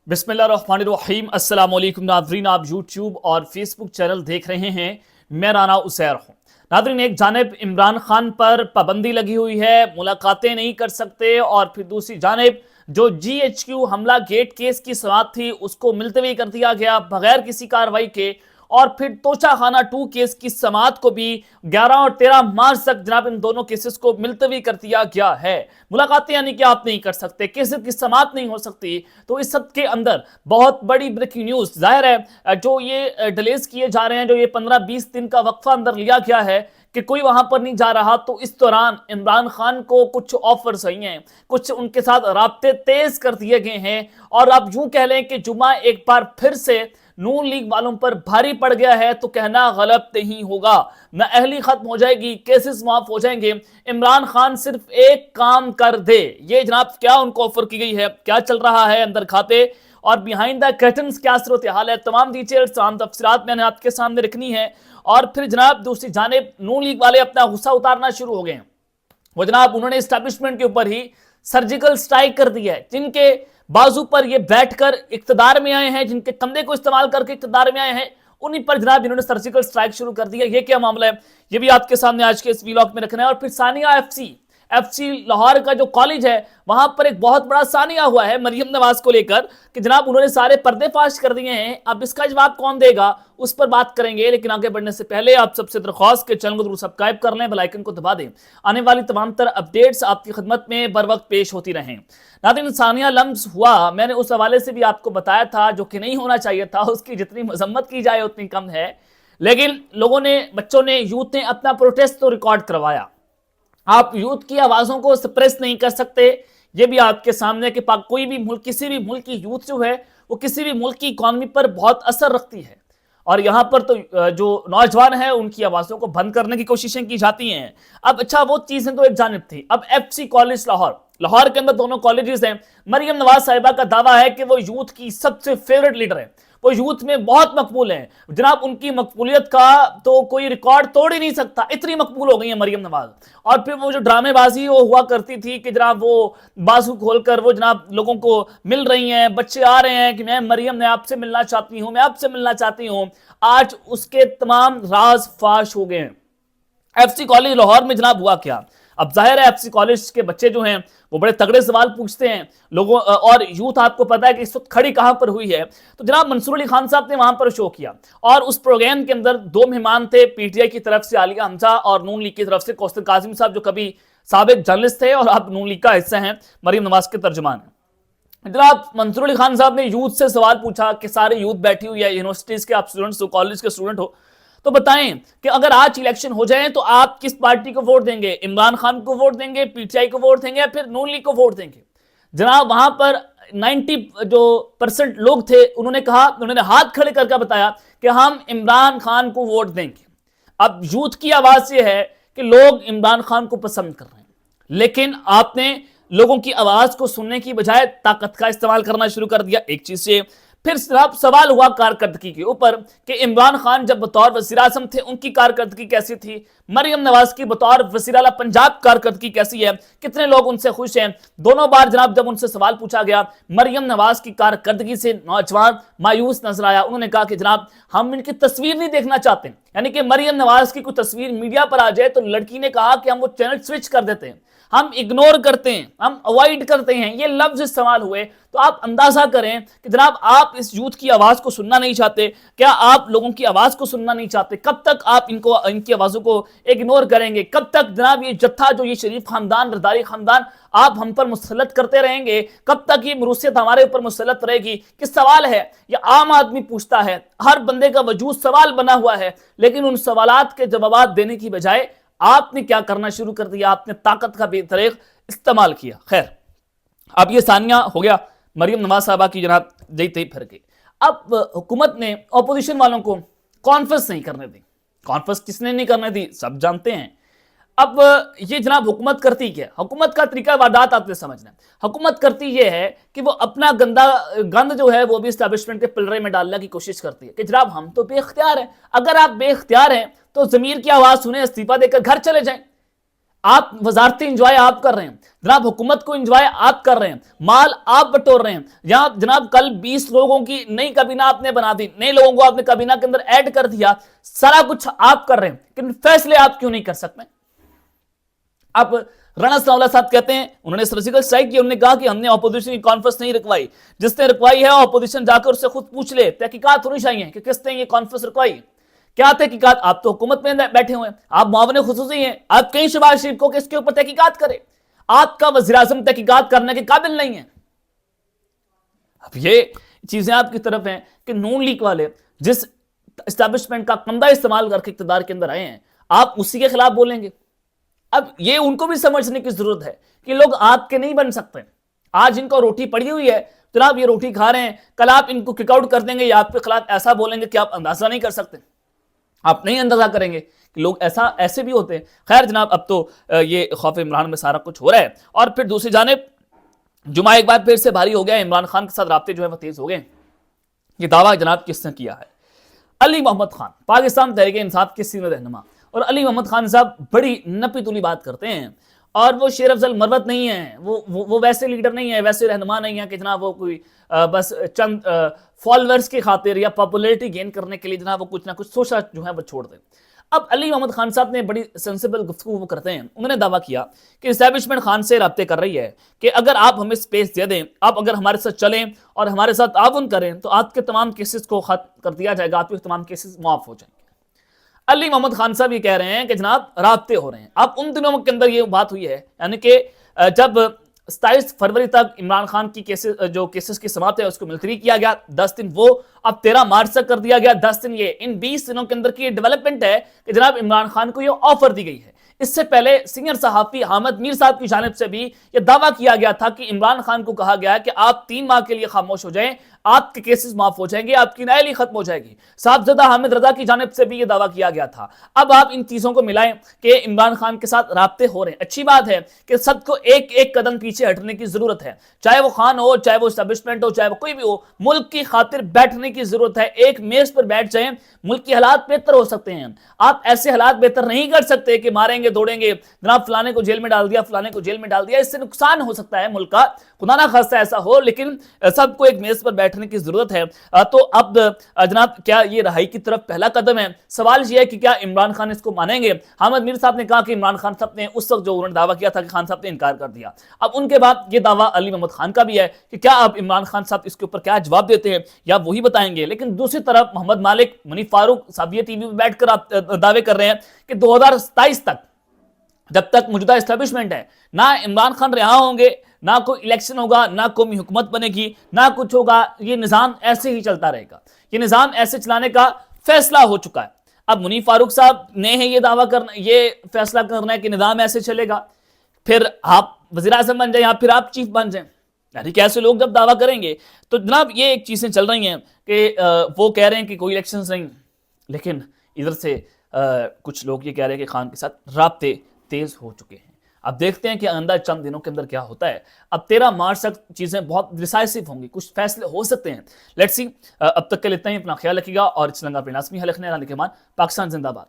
बिस्मिल्लाहिर्रहमानिर्रहीम। अस्सलाम वालेकुम नाज़रीन, आप यूट्यूब और फेसबुक चैनल देख रहे हैं। मैं राना उसैर हूँ। नाज़रीन, एक जानिब इमरान खान पर पाबंदी लगी हुई है, मुलाकातें नहीं कर सकते, और फिर दूसरी जानिब जो GHQ हमला गेट केस की समाअत थी उसको मुलतवी कर दिया गया बगैर किसी कार्रवाई के, और फिर तोशाखाना 2 केस की समाअत को भी 11 और 13 मार्च तक जनाब इन दोनों केसेस को मुलतवी कर दिया गया है। मुलाकातें यानी कि आप नहीं कर सकते, केसेस की समाअत नहीं हो सकती। तो इस सब के अंदर बहुत बड़ी ब्रेकिंग न्यूज़ जाहिर है, जो ये डिलेज किए जा रहे हैं, जो ये 15-20 दिन का वक्फा अंदर लिया गया है कि कोई वहां पर नहीं जा रहा, तो इस दौरान इमरान खान को कुछ ऑफर्स आई हैं, कुछ उनके साथ राब्ते तेज कर दिए गए हैं, और आप यूं कह लें कि जुमा एक बार फिर से नून लीग वालों पर भारी पड़ गया है तो कहना गलत नहीं होगा। नाअहली खत्म हो जाएगी, केसेस माफ हो जाएंगे, इमरान खान सिर्फ एक काम कर दे। ये जनाब क्या उनको ऑफर की गई है, क्या चल रहा है अंदर खाते और बिहाइंड द कर्टन्स क्या सूरत हाल है, तमाम डिटेल्स तमाम तफसीलात मैंने आपके सामने रखनी है। और फिर जनाब दूसरी जानिब नून लीग वाले अपना गुस्सा उतारना शुरू हो गए हैं। वो जनाब उन्होंने एस्टैब्लिशमेंट के ऊपर ही सर्जिकल स्ट्राइक कर दिया है। जिनके बाजू पर ये बैठकर इक्तदार में आए हैं, जिनके कंधे को इस्तेमाल करके इक्तदार में आए हैं, उन्हीं पर जनाब इन्होंने सर्जिकल स्ट्राइक शुरू कर दिया। ये क्या मामला है, ये भी आपके सामने आज के इस व्लॉग में रखना है। और फिर सानिया एफसी लाहौर का जो कॉलेज है वहां पर एक बहुत बड़ा सानिया हुआ है मरियम नवाज को लेकर कि जनाब उन्होंने सारे पर्दे फाश कर दिए हैं। अब इसका जवाब कौन देगा उस पर बात करेंगे, लेकिन आगे बढ़ने से पहले आप सबसे दरख्वास्त के चैनल को जरूर सब्सक्राइब कर लें, बेल आइकन को दबा दें। आने वाली तमाम तरह अपडेट्स आपकी खिदमत में बर वक्त पेश होती रहें। नाज़रीन, सानिया लम्स हुआ, मैंने उस हवाले से भी आपको बताया था, जो कि नहीं होना चाहिए था, उसकी जितनी मजम्मत की जाए उतनी कम है। लेकिन लोगों ने, बच्चों ने, यूथ ने अपना प्रोटेस्ट तो रिकॉर्ड करवाया। आप यूथ की आवाज़ों को सप्रेस नहीं कर सकते, ये भी आपके सामने कि कोई भी मुल्क, किसी भी मुल्क की यूथ जो है वो किसी भी मुल्क की इकॉनमी पर बहुत असर रखती है, और यहाँ पर तो जो नौजवान है उनकी आवाज़ों को बंद करने की कोशिशें की जाती हैं। अब अच्छा, वो चीज़ें तो एक जानिब थी। अब FC कॉलेज लाहौर के अंदर दोनों कॉलेजेस हैं। मरियम नवाज साहिबा का दावा है कि वो यूथ की सबसे फेवरेट लीडर है, वो यूथ में बहुत मकबूल हैं। जनाब उनकी मकबूलियत का तो कोई रिकॉर्ड तोड़ ही नहीं सकता, इतनी मकबूल हो गई है मरियम नवाज। और फिर वो जो ड्रामेबाजी वो हुआ करती थी कि जनाब वो बाजू खोलकर वो जनाब लोगों को मिल रही हैं, बच्चे आ रहे हैं कि मैं मरियम ने आपसे मिलना चाहती हूँ, मैं आपसे मिलना चाहती हूँ, आज उसके तमाम राज फाश हो गए हैं। FC कॉलेज लाहौर में जनाब हुआ क्या? अब जाहिर है FC कॉलेज के बच्चे जो हैं वो बड़े तगड़े सवाल पूछते हैं लोगों, और यूथ आपको पता है कि इस वक्त खड़ी कहां पर हुई है। तो जनाब मंसूर अली खान साहब ने वहां पर शो किया, और उस प्रोग्राम के अंदर 2 मेहमान थे, PTI की तरफ से आलिया हमजा और नून लीग की तरफ से कौसर काजिम साहब, जो कभी साबिक जर्नलिस्ट थे और अब नून लीग का हिस्सा हैं, मरियम नवाज के तर्जुमान हैं। जनाब मंसूर अली खान साहब ने यूथ से सवाल पूछा कि सारे यूथ बैठी हुई है, यूनिवर्सिटीज के आप स्टूडेंट्स हो, कॉलेज के स्टूडेंट हो, तो बताएं कि अगर आज इलेक्शन हो जाए तो आप किस पार्टी को वोट देंगे? इमरान खान को वोट देंगे, PTI को वोट देंगे, या फिर नून लीग को वोट देंगे? जनाब वहां पर 90% लोग थे, उन्होंने हाथ खड़े करके बताया कि हम इमरान खान को वोट देंगे। अब यूथ की आवाज ये है कि लोग इमरान खान को पसंद कर रहे हैं, लेकिन आपने लोगों की आवाज को सुनने की बजाय ताकत का इस्तेमाल करना शुरू कर दिया। एक चीज से फिर सवाल हुआ कारकर्दगी के ऊपर कि इमरान खान जब बतौर वज़ीर आज़म थे उनकी कारकर्दगी कैसी थी, मरियम नवाज की बतौर वज़ीर आला पंजाब कारकर्दगी कैसी है, कितने लोग उनसे खुश हैं। दोनों बार जनाब जब उनसे सवाल पूछा गया, मरियम नवाज की कारकर्दगी से नौजवान मायूस नजर आया। उन्होंने कहा कि जनाब हम इनकी तस्वीर नहीं देखना चाहते, यानी कि मरियम नवाज की कोई तस्वीर मीडिया पर आ जाए तो लड़की ने कहा कि हम वो चैनल स्विच कर देते हैं, हम इग्नोर करते हैं, हम अवॉइड करते हैं, ये लफ्ज इस्तेमाल हुए। तो आप अंदाजा करें कि जनाब आप इस यूथ की आवाज को सुनना नहीं चाहते, क्या आप लोगों की आवाज को सुनना नहीं चाहते? कब तक आप इनकी आवाजों को इग्नोर करेंगे? कब तक जनाब ये जत्था, जो ये शरीफ खानदान, रदारी खानदान, आप हम पर मुसल्लत करते रहेंगे? कब तक ये मरूसियत हमारे ऊपर मुसल्लत रहेगी? कि सवाल है, ये आम आदमी पूछता है, हर बंदे का वजूद सवाल बना हुआ है, लेकिन उन सवालात के जवाब देने की बजाय आपने क्या करना शुरू कर दिया? आपने ताकत का बेतरीक इस्तेमाल किया। खैर, अब ये सानिया हो गया, मरियम नवाज साहबा की जनाब जयते फिर गई। अब हुकूमत ने अपोजिशन वालों को कॉन्फ्रेंस नहीं करने दी। कॉन्फ्रेंस किसने नहीं करने दी, सब जानते हैं। अब ये जनाब हुकूमत करती क्या? हुकूमत का तरीका वारदात आपने समझना है। हुकूमत करती ये है कि वो अपना गंद जो है वो भी एस्टैब्लिशमेंट के पिलरे में डालने की कोशिश करती है कि जनाब हम तो बेख्तियार हैं। अगर आप बेख्तियार हैं तो जमीर की आवाज सुने, इस्तीफा देकर घर चले जाएं। آپ وزارتی انجوائے آپ کر رہے ہیں جناب, حکومت کو انجوائے آپ کر رہے ہیں, مال آپ بٹور رہے ہیں. یہاں جناب کل 20 لوگوں کی نئی کابینہ آپ نے بنا دی, نئے لوگوں کو آپ نے کابینہ کے اندر ایڈ کر دیا, سارا کچھ آپ کر رہے ہیں, لیکن فیصلے آپ کیوں نہیں کر سکتے؟ اب رانا ثناء اللہ صاحب کہتے ہیں, انہوں نے سرجیکل اسٹرائک کی, انہوں نے کہا کہ ہم نے اپوزیشن کی کانفرنس نہیں رکھوائی. جس نے رکھوائی ہے اپوزیشن جا کر اس سے خود پوچھ لے, تحقیقات ہونی چاہیے کہ کس نے یہ کانفرنس رکھوائی. کیا تحقیقات؟ آپ تو حکومت میں بیٹھے ہوئے ہیں, آپ معاون خصوصی ہیں, آپ کہیں شہباز شریف کو کہ اس کے اوپر تحقیقات کرے. آپ کا وزیر اعظم تحقیقات کرنے کے قابل نہیں ہے. اب یہ چیزیں آپ کی طرف ہیں کہ نون لیگ والے جس اسٹیبلشمنٹ کا کمدہ استعمال کر کے اقتدار کے اندر آئے ہیں, آپ اسی کے خلاف بولیں گے. اب یہ ان کو بھی سمجھنے کی ضرورت ہے کہ لوگ آپ کے نہیں بن سکتے. آج ان کو روٹی پڑی ہوئی ہے, جناب یہ روٹی کھا رہے ہیں, کل آپ ان کو کک آؤٹ کر دیں گے یا آپ کے خلاف ایسا بولیں گے کہ آپ اندازہ نہیں کر سکتے, آپ نہیں اندازہ کریں گے کہ لوگ ایسے بھی ہوتے ہیں. خیر جناب, اب تو یہ خوف عمران میں سارا کچھ ہو رہا ہے. اور پھر دوسری جانب جمعہ ایک بار پھر سے بھاری ہو گیا, عمران خان کے ساتھ رابطے جو ہے وہ تیز ہو گئے. یہ دعویٰ جناب کس نے کیا ہے؟ علی محمد خان, پاکستان تحریک انصاف کے سینئر رہنما. اور علی محمد خان صاحب بڑی نپی تلی بات کرتے ہیں, اور وہ شیر افضل مروت نہیں ہیں, وہ ویسے لیڈر نہیں ہیں, ویسے رہنما نہیں ہیں کہ جناب وہ کوئی بس چند فالوورز کی خاطر یا پاپولیرٹی گین کرنے کے لیے جناب وہ کچھ نہ کچھ سوچا جو ہے وہ چھوڑ دیں. اب علی محمد خان صاحب نے بڑی سینسیبل گفتگو وہ کرتے ہیں. انہوں نے دعویٰ کیا کہ اسٹیبلشمنٹ خان سے رابطے کر رہی ہے کہ اگر آپ ہمیں سپیس دے دیں, آپ اگر ہمارے ساتھ چلیں اور ہمارے ساتھ تعاون کریں تو آپ کے تمام کیسز کو ختم کر دیا جائے گا, آپ کے تمام کیسز معاف ہو جائیں گے. علی محمد خان صاحب یہ کہہ رہے ہیں کہ جناب رابطے ہو رہے ہیں. اب ان دنوں کے اندر یہ بات ہوئی ہے, یعنی کہ جب 27 فروری تک عمران خان کی کیسز کی سماعت ہے اس کو ملتوی کیا گیا, 10 دن وہ, اب 13 مارچ تک کر دیا گیا, 10 دن یہ. ان 20 دنوں کے اندر کی یہ ڈیولپمنٹ ہے کہ جناب عمران خان کو یہ آفر دی گئی ہے. اس سے پہلے سینئر صحافی حامد میر صاحب کی جانب سے بھی یہ دعویٰ کیا گیا تھا کہ عمران خان کو کہا گیا کہ آپ 3 ماہ کے لیے خاموش ہو جائیں, آپ کے کیسز معاف ہو جائیں گے, آپ کی نااہلی ختم ہو جائے گی. صاحبزادہ حامد رضا کی جانب سے بھی یہ دعویٰ کیا گیا تھا. اب آپ ان چیزوں کو ملائیں کہ عمران خان کے ساتھ رابطے ہو رہے ہیں. اچھی بات ہے کہ سب کو ایک ایک قدم پیچھے ہٹنے کی ضرورت ہے, چاہے وہ خان ہو, چاہے وہ اسٹیبلشمنٹ ہو, چاہے وہ کوئی بھی ہو. ملک کی خاطر بیٹھنے کی ضرورت ہے, ایک میز پر بیٹھ جائیں. ملک کے حالات بہتر ہو سکتے ہیں. آپ ایسے حالات بہتر نہیں کر سکتے کہ ماریں گے دوڑیں گے, جناب فلانے کو جیل میں ڈال دیا, فلانے کو جیل میں ڈال دیا. اس سے نقصان ہو سکتا ہے ملک کا, خدا نہ خواستہ ایسا ہو, لیکن سب کو ایک میز پر بیٹھنے کی ضرورت ہے. تو اب جناب کیا یہ رہائی کی طرف پہلا قدم ہے؟ سوال یہ ہے کہ کیا عمران خان اس کو مانیں گے؟ حامد میر صاحب نے کہا کہ عمران خان صاحب نے اس وقت جو انہوں نے دعویٰ کیا تھا کہ خان صاحب نے انکار کر دیا. اب ان کے بعد یہ دعویٰ علی محمد خان کا بھی ہے کہ کیا اب عمران خان صاحب اس کے اوپر کیا جواب دیتے ہیں یا وہی بتائیں گے. لیکن دوسری طرف محمد مالک, منیف فاروق صاحب یہ ٹی وی پہ بیٹھ کر دعوے کر رہے ہیں کہ 2027 تک جب تک موجودہ اسٹیبلشمنٹ ہے, نہ عمران خان رہا ہوں گے, نہ کوئی الیکشن ہوگا, نہ قومی حکومت بنے گی, نہ کچھ ہوگا. یہ نظام ایسے ہی چلتا رہے گا. یہ نظام ایسے چلانے کا فیصلہ ہو چکا ہے. اب منیف فاروق صاحب نے یہ دعویٰ کرنا, یہ فیصلہ کرنا ہے کہ نظام ایسے چلے گا, پھر آپ وزیر اعظم بن جائیں یا پھر آپ چیف بن جائیں. یعنی کہ ایسے لوگ جب دعویٰ کریں گے تو جناب یہ ایک چیزیں چل رہی ہیں کہ وہ کہہ رہے ہیں کہ کوئی الیکشنز نہیں, لیکن ادھر سے کچھ لوگ یہ کہہ رہے ہیں کہ خان کے ساتھ رابطے تیز ہو چکے ہیں. اب دیکھتے ہیں کہ آئندہ چند دنوں کے اندر کیا ہوتا ہے. اب 13 مارچ تک چیزیں بہت ڈیسائسو ہوں گی, کچھ فیصلے ہو سکتے ہیں. Let's see. اب تک کے لیے اتنا ہی. اپنا خیال رکھیے گا اور اس لنگا پہ لازمی حل رکھنے والے کے مان. پاکستان زندہ باد.